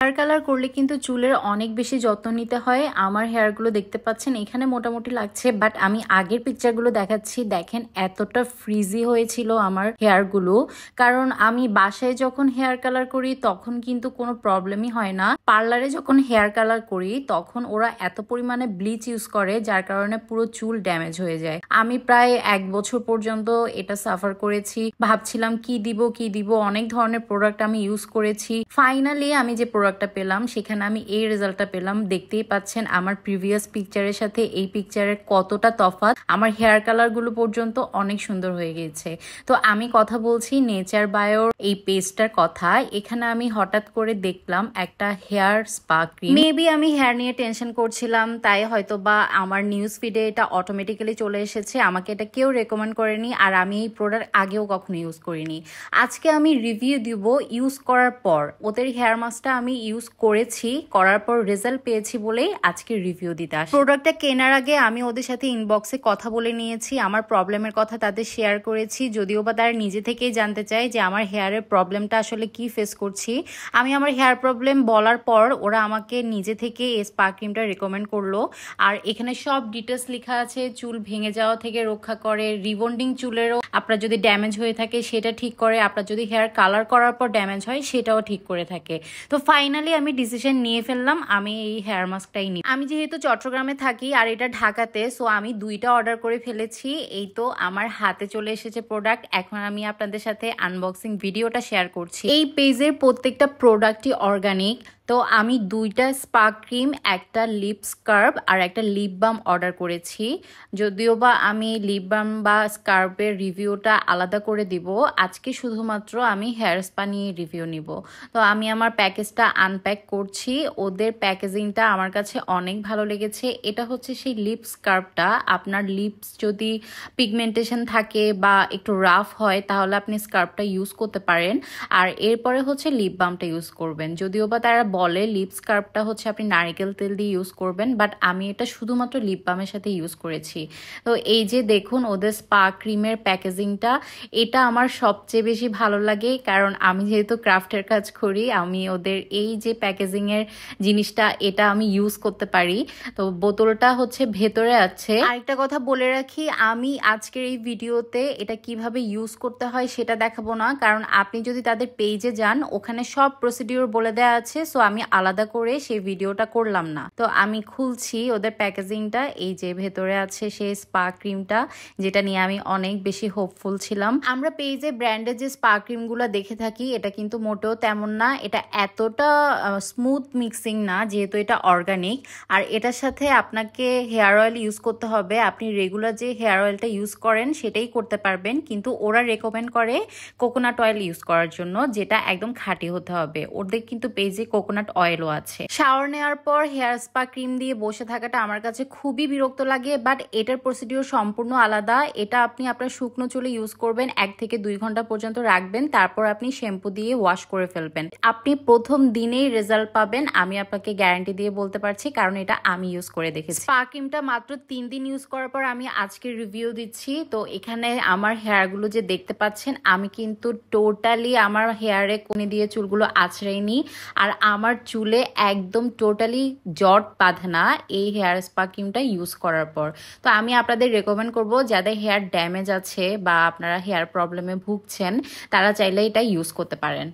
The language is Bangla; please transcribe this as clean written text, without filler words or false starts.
হেয়ার কালার করলে কিন্তু চুলের অনেক বেশি যত্ন নিতে হয়। আমার হেয়ারগুলো দেখতে পাচ্ছেন এখানে মোটামুটি লাগছে, বাট আমি আগের পিকচারগুলো দেখাচ্ছি, দেখেন এতটা ফ্রিজি হয়েছিল আমার হেয়ারগুলো। কারণ আমি বাসায় যখন হেয়ার কালার করি তখন কিন্তু কোনো প্রবলেমই হয় না। পার্লারে যখন হেয়ার কালার করি তখন ওরা এত পরিমাণে ব্লিচ ইউজ করে যার কারণে পুরো চুল ড্যামেজ হয়ে যায়। আমি প্রায় 1 বছর পর্যন্ত এটা সাফার করেছি, ভাবছিলাম কি দিব, অনেক ধরনের প্রোডাক্ট আমি ইউজ করেছি। ফাইনালি আমি যে প্রোডাক্টটা পেলাম সেখানে আমি এই রেজাল্টটা পেলাম। দেখতেই পাচ্ছেন আমার প্রিভিয়াস পিকচারের সাথে এই পিকচারের কতটা তফাৎ। আমার হেয়ার কালার গুলো পর্যন্ত অনেক সুন্দর হয়ে গেছে। তো আমি কথা বলছি নেচার বায়োর এই পেস্টটার কথা। এখানে আমি হঠাৎ করে দেখলাম একটা হেয়ার স্পা ক্রিম। মেবি আমি হেয়ার নিয়ে টেনশন করছিলাম, তাই হয়তো বা আমার নিউজ ফিডে এটা অটোমেটিক্যালি চলে এসেছে। আমাকে এটা কেউ রেকমেন্ড করেনি, আর আমি এই প্রোডাক্ট আগেও কখনো ইউজ করিনি। আজকে আমি রিভিউ দিব ইউজ করার পর। ওদের হেয়ার মাস্কটা আমি ইউজ করেছি, করার পর রেজাল্ট পেয়েছি বলেই আজকে রিভিউ দিতে আসি। প্রোডাক্টটা কেনার আগে আমি ওদের সাথে ইনবক্সে কথা বলে নিয়েছি, আমার প্রবলেমের কথা তাদের শেয়ার করেছি, যদিও বা তারা নিজে থেকেই জানতে চায় যে আমার হেয়ারের প্রবলেমটা আসলে কি ফেস করছি। আমি আমার হেয়ার প্রবলেম বলার পর ওরা আমাকে নিজে থেকে এই স্পা ক্রিমটা রেকমেন্ড করলো। আর এখানে সব ডিটেলস লেখা আছে, চুল ভেঙে যাওয়া থেকে রক্ষা করে, রিবন্ডিং চুলেরও আপনার যদি ড্যামেজ হয়ে থাকে সেটা ঠিক করে, আপনার যদি হেয়ার কালার করার পর ড্যামেজ হয় সেটাও ঠিক করে থাকে। তো ফাইনালি আমি ডিসিশন নিয়ে ফেললাম আমি এই হেয়ার মাস্কটাই নিই। আমি যেহেতু চট্টগ্রামে থাকি আর এটা ঢাকাতে, সো আমি 2টা অর্ডার করে ফেলেছি। এই তো আমার হাতে চলে এসেছে প্রোডাক্ট। এখন আমি আপনাদের সাথে আনবক্সিং ভিডিওটা শেয়ার করছি। এই পেজের প্রত্যেকটা প্রোডাক্টই অর্গানিক। তো আমি 2টা স্পা ক্রিম, একটা লিপ স্কার্ব আর একটা লিপ বাম অর্ডার করেছি। যদিও বা আমি লিপ বাম বা স্কার্বের রিভিউটা আলাদা করে দিব, আজকে শুধুমাত্র আমি হেয়ার স্পা নিয়ে রিভিউ নিব। তো আমি আমার প্যাকেজটা আনপ্যাক করছি। ওদের প্যাকেজিংটা আমার কাছে অনেক ভালো লেগেছে। এটা হচ্ছে সেই লিপ স্কার্বটা। আপনার লিপস যদি পিগমেন্টেশন থাকে বা একটু রাফ হয় তাহলে আপনি স্কার্বটা ইউজ করতে পারেন। আর এরপরে হচ্ছে লিপ বামটা ইউজ করবেন। যদিও বা তারা বলে লিপ স্কার্বটা হচ্ছে আপনি নারিকেল তেল দিয়ে ইউজ করবেন, বাট আমি এটা শুধুমাত্র লিপ বামের সাথে ইউজ করেছি। তো এই যে দেখুন ওদের স্পা ক্রিমের প্যাকেজিংটা, এটা আমার সবচেয়ে বেশি ভালো লাগে। কারণ আমি যেহেতু ক্রাফটের কাজ করি, আমি ওদের এই যে প্যাকেজিংয়ের জিনিসটা এটা আমি ইউজ করতে পারি। তো বোতলটা হচ্ছে ভেতরে আছে। আরেকটা কথা বলে রাখি, আমি আজকের এই ভিডিওতে এটা কিভাবে ইউজ করতে হয় সেটা দেখাবো না, কারণ আপনি যদি তাদের পেজে যান ওখানে সব প্রসিডিওর বলে দেওয়া আছে। সো আমি আলাদা করে সেই ভিডিওটা করলাম না। তো আমি খুলছি ওদের প্যাকেজিংটা। এই যে ভেতরে আছে সেই স্পা ক্রিমটা, যেটা নিয়ে আমি অনেক বেশি হোপফুল ছিলাম। আমরা পেজে ব্র্যান্ডের যে স্পা ক্রিমগুলো দেখে থাকি এটা কিন্তু মোটেও তেমন না। এটা এতটা স্মুথ মিক্সিং না, যেহেতু এটা অর্গানিক। আর এটার সাথে আপনাকে হেয়ার অয়েল ইউজ করতে হবে। আপনি রেগুলার যে হেয়ার অয়েলটা ইউজ করেন সেটাই করতে পারবেন, কিন্তু ওরা রেকমেন্ড করে কোকোনাট অয়েল ইউজ করার জন্য, যেটা একদম খাঁটি হতে হবে। ওদের কিন্তু পেজে কোকোনাট অয়েলও আছে। শাওয়ার নেওয়ার পর হেয়ার স্পা ক্রিম দিয়ে বসে থাকাটা আমার কাছে খুবই বিরক্ত লাগে, বাট এটার প্রসিডিওর সম্পূর্ণ আলাদা। এটা আপনি আপনার শুকনো চুলে ইউজ করবেন, 1 থেকে 2 ঘন্টা পর্যন্ত রাখবেন, তারপর আপনি শ্যাম্পু দিয়ে ওয়াশ করে ফেলবেন। আপনি প্রথম দিনেই রেজাল্ট পাবেন, আমি আপনাকে গ্যারান্টি দিয়ে বলতে পারছি, কারণ এটা আমি ইউজ করে দেখেছি। স্পা ক্রিমটা মাত্র 3 দিন ইউজ করার পর আমি আজকে রিভিউ দিচ্ছি। তো এখানে আমার হেয়ারগুলো যে দেখতে পাচ্ছেন, আমি কিন্তু টোটালি আমার হেয়ারে কোণে দিয়ে চুলগুলো আঁচড়াইনি, আর আমার চুলে একদম টোটালি জট বাঁধে না এই হেয়ার স্পা ক্রিমটা ইউজ করার পর। তো আমি আপনাদের রেকমেন্ড করব যাদের হেয়ার ড্যামেজ আছে বা আপনারা হেয়ার প্রবলেমে ভুগছেন তারা চাইলে এটা ইউজ করতে পারেন।